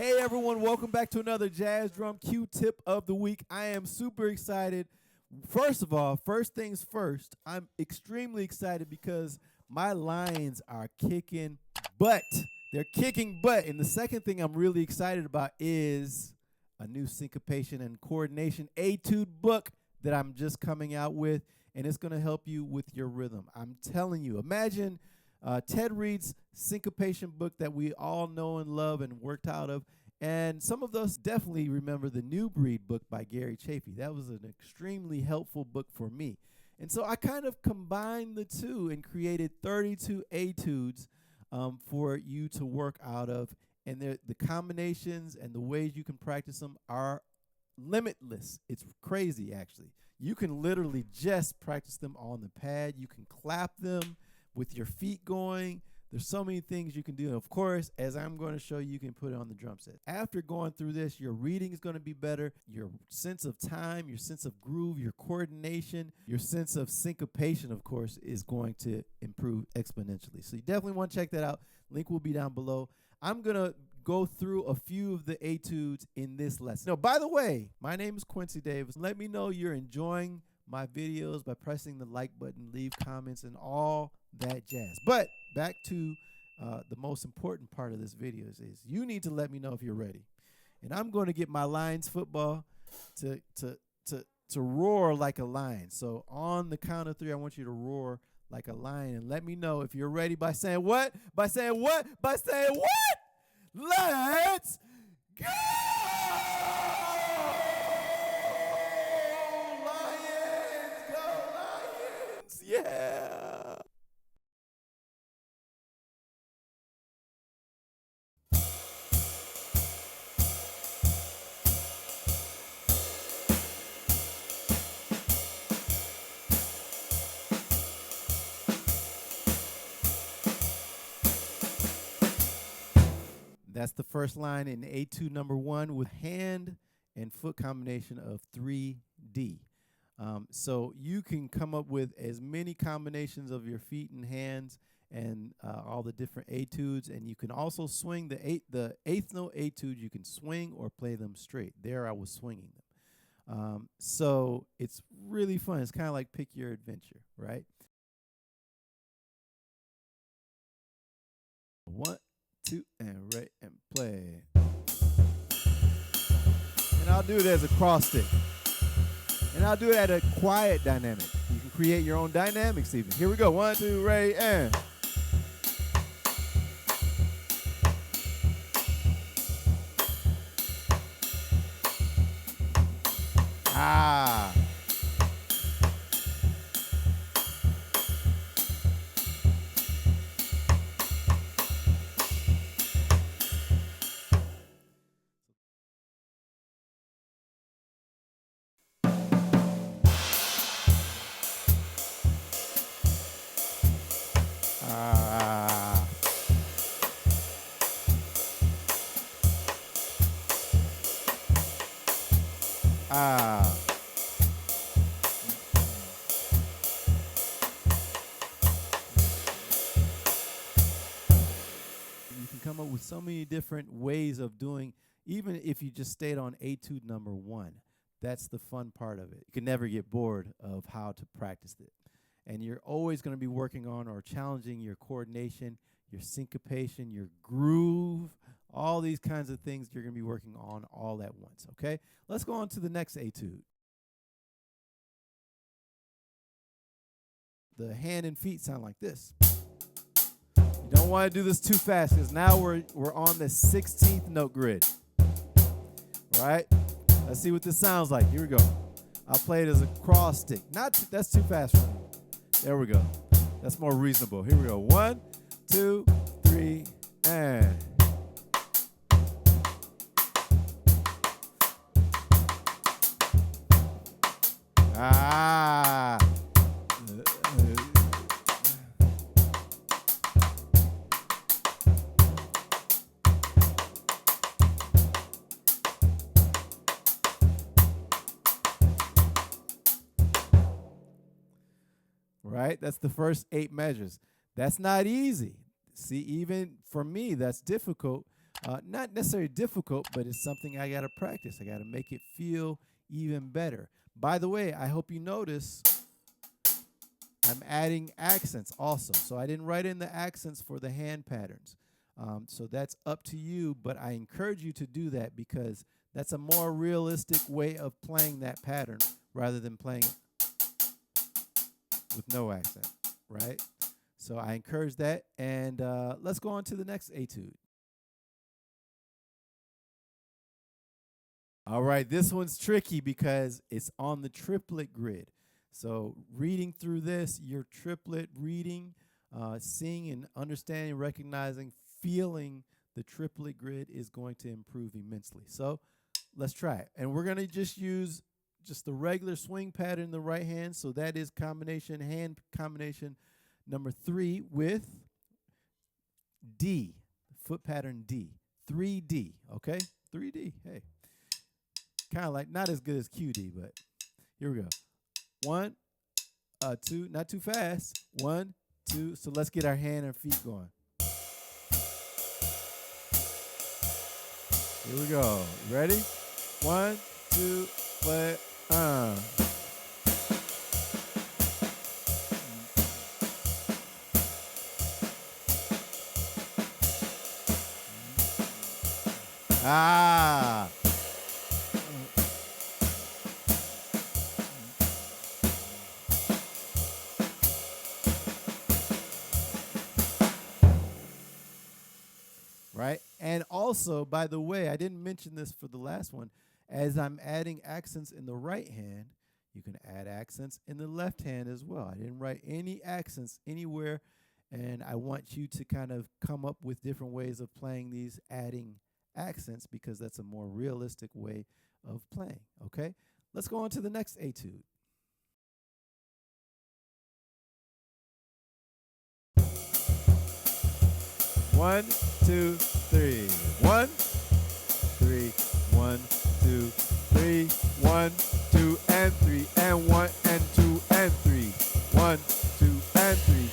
Hey everyone, welcome back to another Jazz Drum Q-tip of the week. I am super excited. First of all, first things first, I'm extremely excited because my lines are kicking butt. They're kicking butt. And the second thing I'm really excited about is a new syncopation and coordination etude book that I'm just coming out with, and it's going to help you with your rhythm. I'm telling you, imagine Ted Reed's syncopation book that we all know and love and worked out of. And some of us definitely remember the New Breed book by Gary Chafee. That was an extremely helpful book for me. And so I kind of combined the two and created 32 etudes for you to work out of. And the combinations and the ways you can practice them are limitless. It's crazy, actually. You can literally just practice them on the pad. You can clap them with your feet going. There's so many things you can do. And of course, as I'm going to show you, you can put it on the drum set. After going through this, your reading is going to be better. Your sense of time, your sense of groove, your coordination, your sense of syncopation, of course, is going to improve exponentially. So you definitely want to check that out. Link will be down below. I'm going to go through a few of the etudes in this lesson. Now, by the way, my name is Quincy Davis. Let me know you're enjoying my videos by pressing the like button, leave comments, and all that jazz. But back to the most important part of this video is you need to let me know if you're ready. And I'm going to get my Lions football to roar like a lion. So on the count of 3, I want you to roar like a lion. And let me know if you're ready by saying what? By saying what? By saying what? Let's go! Lions! Go Lions! Yeah! That's the first line in etude number 1 with hand and foot combination of 3D. So you can come up with as many combinations of your feet and hands and all the different etudes, and you can also swing the eighth note etude. You can swing or play them straight. There I was swinging them. So it's really fun. It's kind of like pick your adventure, right? 1, 2, and right, and play. And I'll do it as a cross stick. And I'll do it at a quiet dynamic. You can create your own dynamics even. Here we go. 1, 2, ready, and. Ah. You can come up with so many different ways of doing, even if you just stayed on etude number 1. That's the fun part of it. You can never get bored of how to practice it. And you're always going to be working on or challenging your coordination, your syncopation, your groove, all these kinds of things you're going to be working on all at once, okay? Let's go on to the next etude. The hand and feet sound like this. You don't want to do this too fast because now we're on the 16th note grid. All right? Let's see what this sounds like. Here we go. I'll play it as a cross stick. That's too fast for me. There we go. That's more reasonable. Here we go. 1, 2, 3, and. Ah. Right? That's the first 8 measures. That's not easy. See, even for me, that's difficult. Not necessarily difficult, but it's something I got to practice. I got to make it feel even better. By the way, I hope you notice I'm adding accents also. So I didn't write in the accents for the hand patterns. So that's up to you, but I encourage you to do that because that's a more realistic way of playing that pattern rather than playing it with no accent, right? So I encourage that, and let's go on to the next etude. All right, this one's tricky because it's on the triplet grid. So reading through this, your triplet reading, seeing and understanding, recognizing, feeling the triplet grid is going to improve immensely. So let's try it. And we're going to just use just the regular swing pattern in the right hand. So that is combination, hand combination number 3 with D, foot pattern D, 3D, okay? 3D, hey. Kind of like, not as good as QD, but here we go. 1, 2, not too fast. 1, 2, so let's get our hand and feet going. Here we go. Ready? 1, 2, play. Ah. Right? And also, by the way, I didn't mention this for the last one. As I'm adding accents in the right hand, you can add accents in the left hand as well. I didn't write any accents anywhere, and I want you to kind of come up with different ways of playing these, adding accents, because that's a more realistic way of playing, okay? Let's go on to the next etude. One, 2, 3. 1, 3. 1, 2, 3. 1, 2, and 3. And 1 and 2 and 3. 1, 2, and 3.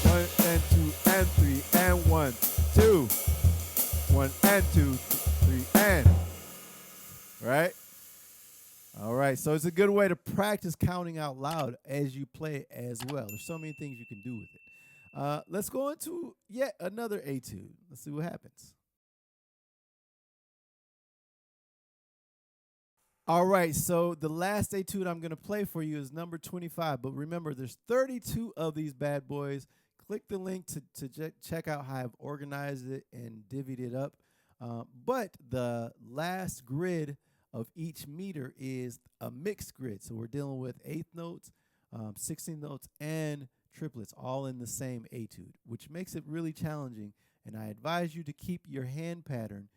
1 and 2 and 3. And 1, 2. 1 and 2, 3 and. Right? All right. So it's a good way to practice counting out loud as you play as well. There's so many things you can do with it. Let's go into yet another etude. Let's see what happens. All right, so the last etude I'm going to play for you is number 25. But remember, there's 32 of these bad boys. Click the link to check out how I've organized it and divvied it up. But the last grid of each meter is a mixed grid. So we're dealing with 8th notes, 16th notes, and triplets all in the same etude, which makes it really challenging. And I advise you to keep your hand pattern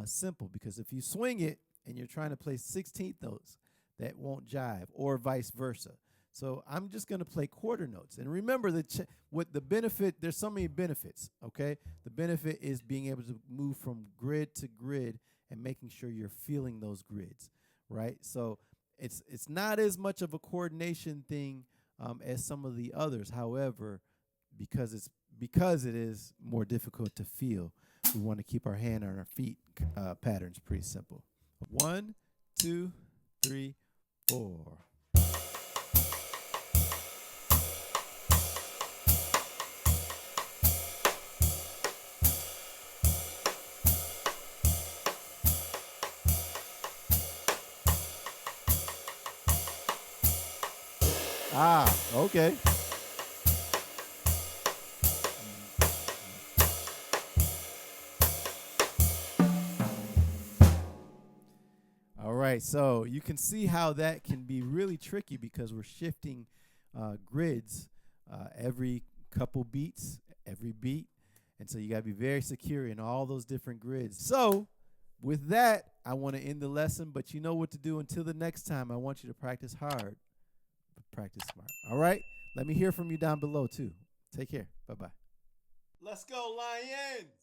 simple, because if you swing it and you're trying to play 16th notes, that won't jive, or vice versa. So I'm just going to play quarter notes. And remember that with the benefit, there's so many benefits, okay? The benefit is being able to move from grid to grid and making sure you're feeling those grids, right? So it's not as much of a coordination thing as some of the others. However, because it is more difficult to feel, we want to keep our hand on our feet patterns pretty simple. 1, 2, 3, 4. Ah, okay. All right, so you can see how that can be really tricky because we're shifting grids every couple beats, every beat. And so you got to be very secure in all those different grids. So with that, I want to end the lesson, but you know what to do. Until the next time, I want you to practice hard, but practice smart. All right? Let me hear from you down below, too. Take care. Bye-bye. Let's go, Lions!